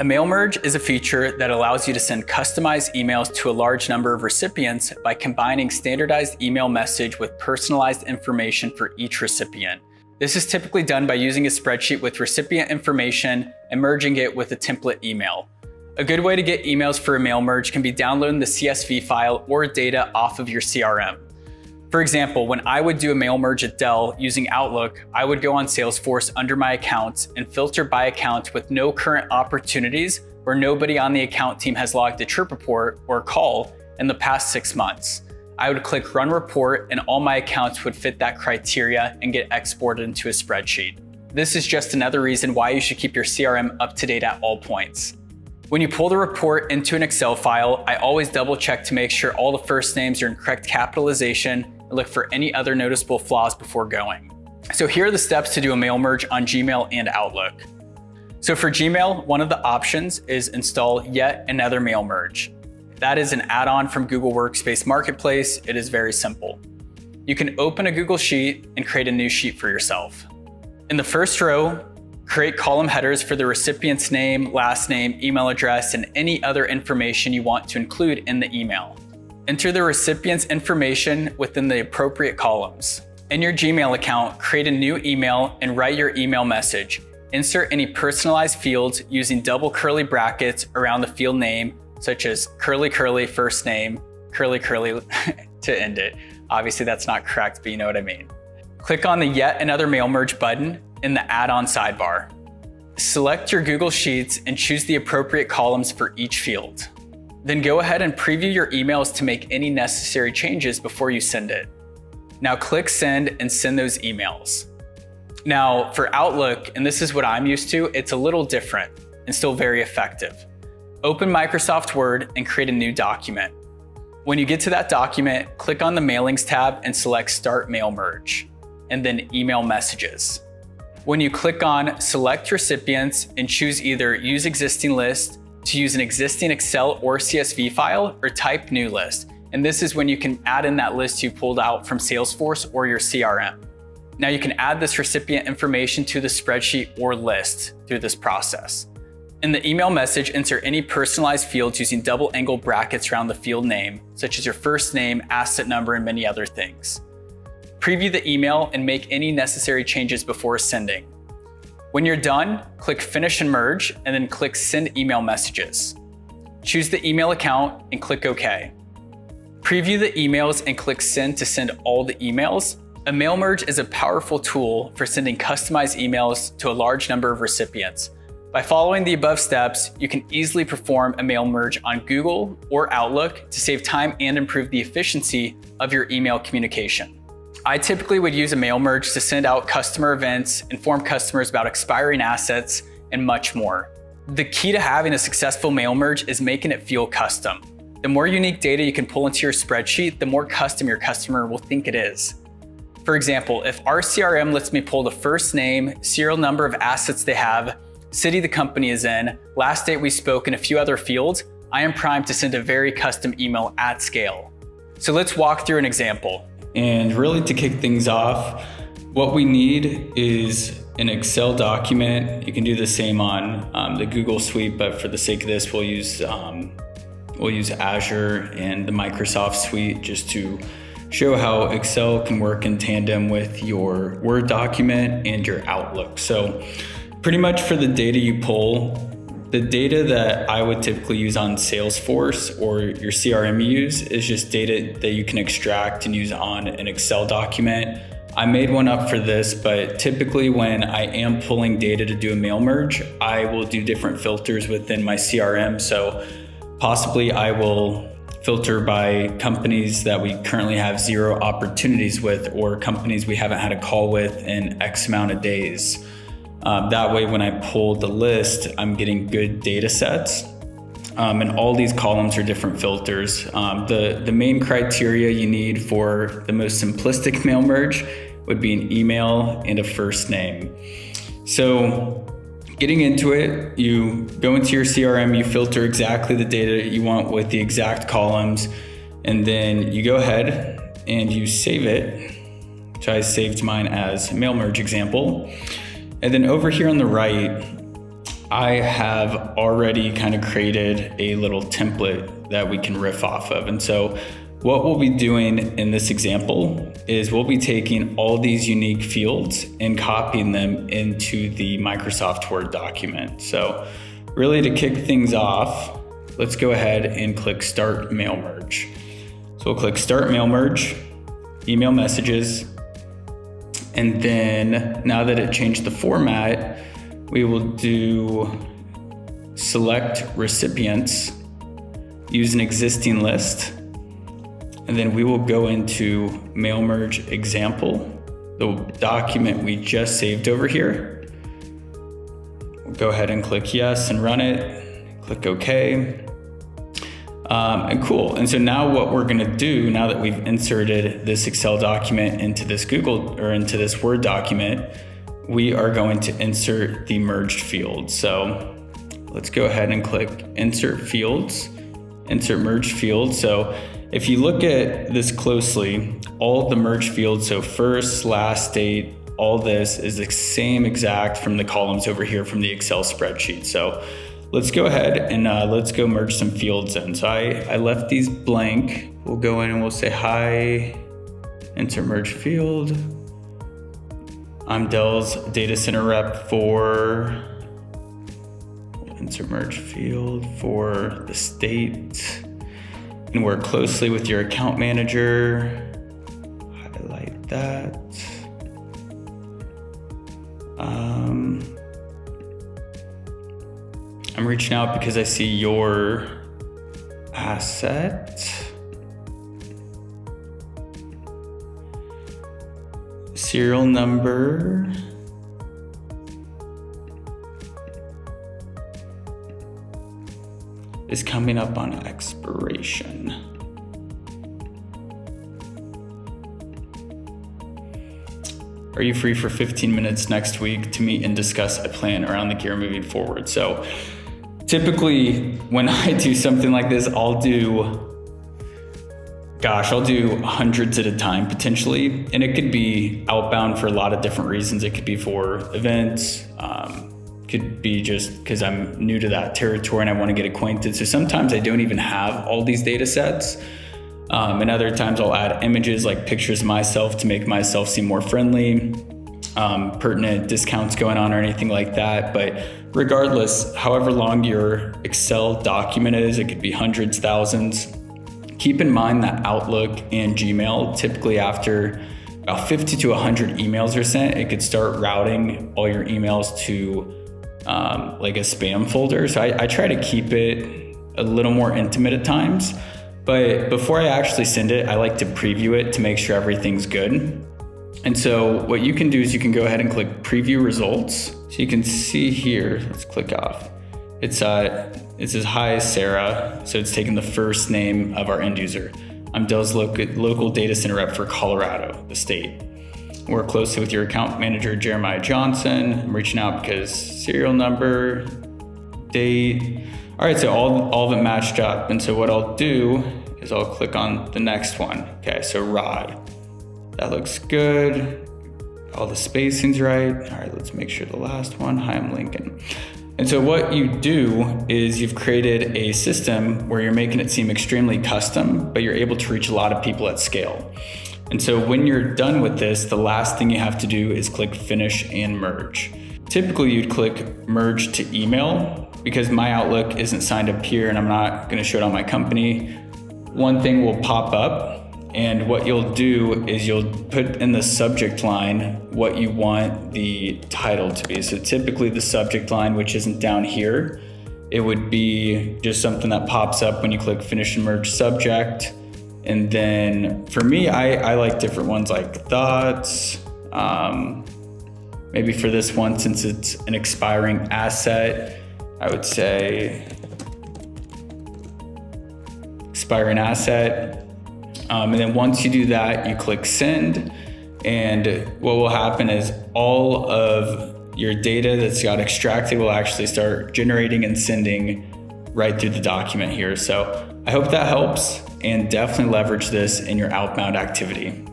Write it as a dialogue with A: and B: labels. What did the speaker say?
A: mail merge is a feature that allows you to send customized emails to a large number of recipients by combining standardized email message with personalized information for each recipient. This is typically done by using a spreadsheet with recipient information and merging it with a template email. A good way to get emails for a mail merge can be downloading the CSV file or data off of your CRM. For example, when I would do a mail merge at Dell using Outlook, I would go on Salesforce under my accounts and filter by account with no current opportunities where nobody on the account team has logged a trip report or call in the past 6 months. I would click Run Report and all my accounts would fit that criteria and get exported into a spreadsheet. This is just another reason why you should keep your CRM up to date at all points. When you pull the report into an Excel file, I always double check to make sure all the first names are in correct capitalization and look for any other noticeable flaws before going. So here are the steps to do a mail merge on Gmail and Outlook. So for Gmail, one of the options is install yet another mail merge. That is an add-on from Google Workspace Marketplace. It is very simple. You can open a Google Sheet and create a new sheet for yourself. In the first row, create column headers for the recipient's name, last name, email address, and any other information you want to include in the email. Enter the recipient's information within the appropriate columns. In your Gmail account, create a new email and write your email message. Insert any personalized fields using double curly brackets around the field name, such as curly curly first name, curly curly to end it. Obviously that's not correct, but you know what I mean. Click on the Yet Another Mail Merge button in the add-on sidebar. Select your Google Sheets and choose the appropriate columns for each field. Then go ahead and preview your emails to make any necessary changes before you send it. Now click Send and send those emails. Now for Outlook, and this is what I'm used to, it's a little different and still very effective. Open Microsoft Word and create a new document. When you get to that document, click on the Mailings tab and select Start Mail Merge, and then Email Messages. When you click on Select Recipients and choose either Use Existing List to use an existing Excel or CSV file, or type New List. And this is when you can add in that list you pulled out from Salesforce or your CRM. Now you can add this recipient information to the spreadsheet or list through this process. In the email message, enter any personalized fields using double angle brackets around the field name, such as your first name, asset number, and many other things. Preview the email and make any necessary changes before sending. When you're done, click Finish and Merge, and then click Send Email Messages. Choose the email account and click OK. Preview the emails and click Send to send all the emails. A mail merge is a powerful tool for sending customized emails to a large number of recipients. By following the above steps, you can easily perform a mail merge on Google or Outlook to save time and improve the efficiency of your email communication. I typically would use a mail merge to send out customer events, inform customers about expiring assets, and much more. The key to having a successful mail merge is making it feel custom. The more unique data you can pull into your spreadsheet, the more custom your customer will think it is. For example, if our CRM lets me pull the first name, serial number of assets they have, city the company is in, last date we spoke, and a few other fields, I am primed to send a very custom email at scale. So let's walk through an example. And really to kick things off, what we need is an Excel document. You can do the same on the Google Suite, but for the sake of this, we'll use Azure and the Microsoft Suite just to show how Excel can work in tandem with your Word document and your Outlook. So pretty much for the data you pull, the data that I would typically use on Salesforce or your CRM you use is just data that you can extract and use on an Excel document. I made one up for this, but typically when I am pulling data to do a mail merge, I will do different filters within my CRM. So possibly I will filter by companies that we currently have 0 opportunities with, or companies we haven't had a call with in X amount of days. That way, when I pull the list, I'm getting good data sets. And all these columns are different filters. The main criteria you need for the most simplistic mail merge would be an email and a first name. So getting into it, you go into your CRM, you filter exactly the data you want with the exact columns, and then you go ahead and you save it. So I saved mine as mail merge example. And then over here on the right, I have already kind of created a little template that we can riff off of. And so what we'll be doing in this example is we'll be taking all these unique fields and copying them into the Microsoft Word document. So really, to kick things off, let's go ahead and click Start Mail Merge. So we'll click Start Mail Merge, Email Messages, and then now that it changed the format, we will do Select Recipients, use an existing list, and then we will go into Mail Merge Example, the document we just saved over here. We'll go ahead and click Yes and run it, click OK. And cool. And so now what we're going to do, now that we've inserted this Excel document into this into this Word document, we are going to insert the merged field. So let's go ahead and click Insert Fields, Insert Merged Field. So if you look at this closely, all the merged fields, so first, last, date, all this is the same exact from the columns over here from the Excel spreadsheet. So let's go ahead and let's go merge some fields in. So I left these blank. We'll go in and we'll say, hi, insert merge field. I'm Dell's data center rep for, insert merge field for the state, and work closely with your account manager. Highlight that. I'm reaching out because I see your asset. Serial number. Is coming up on expiration. Are you free for 15 minutes next week to meet and discuss a plan around the gear moving forward? So typically when I do something like this, I'll do hundreds at a time potentially. And it could be outbound for a lot of different reasons. It could be for events, could be just because I'm new to that territory and I want to get acquainted. So sometimes I don't even have all these data sets. And other times I'll add images like pictures of myself to make myself seem more friendly, pertinent discounts going on or anything like that. But regardless, however long your Excel document is, it could be hundreds, thousands. Keep in mind that Outlook and Gmail, typically after about 50 to 100 emails are sent, it could start routing all your emails to like a spam folder. So I try to keep it a little more intimate at times. But before I actually send it, I like to preview it to make sure everything's good. And so what you can do is you can go ahead and click Preview Results. So you can see here, let's click off. It says, hi, Sarah. So it's taking the first name of our end user. I'm Dell's local data center rep for Colorado, the state. Work closely with your account manager, Jeremiah Johnson. I'm reaching out because serial number, date. All right, so all of it matched up. And so what I'll do is I'll click on the next one. Okay, so Rod. That looks good. All the spacing's right. All right, let's make sure the last one. Hi, I'm Lincoln. And so what you do is you've created a system where you're making it seem extremely custom, but you're able to reach a lot of people at scale. And so when you're done with this, the last thing you have to do is click Finish and Merge. Typically you'd click Merge to Email because my Outlook isn't signed up here and I'm not gonna show it on my company. One thing will pop up, and what you'll do is you'll put in the subject line what you want the title to be. So typically the subject line, which isn't down here, it would be just something that pops up when you click Finish and Merge Subject. And then for me, I like different ones like thoughts. Maybe for this one, since it's an expiring asset, I would say expiring asset. And then once you do that, you click Send. And what will happen is all of your data that's got extracted will actually start generating and sending right through the document here. So I hope that helps, and definitely leverage this in your outbound activity.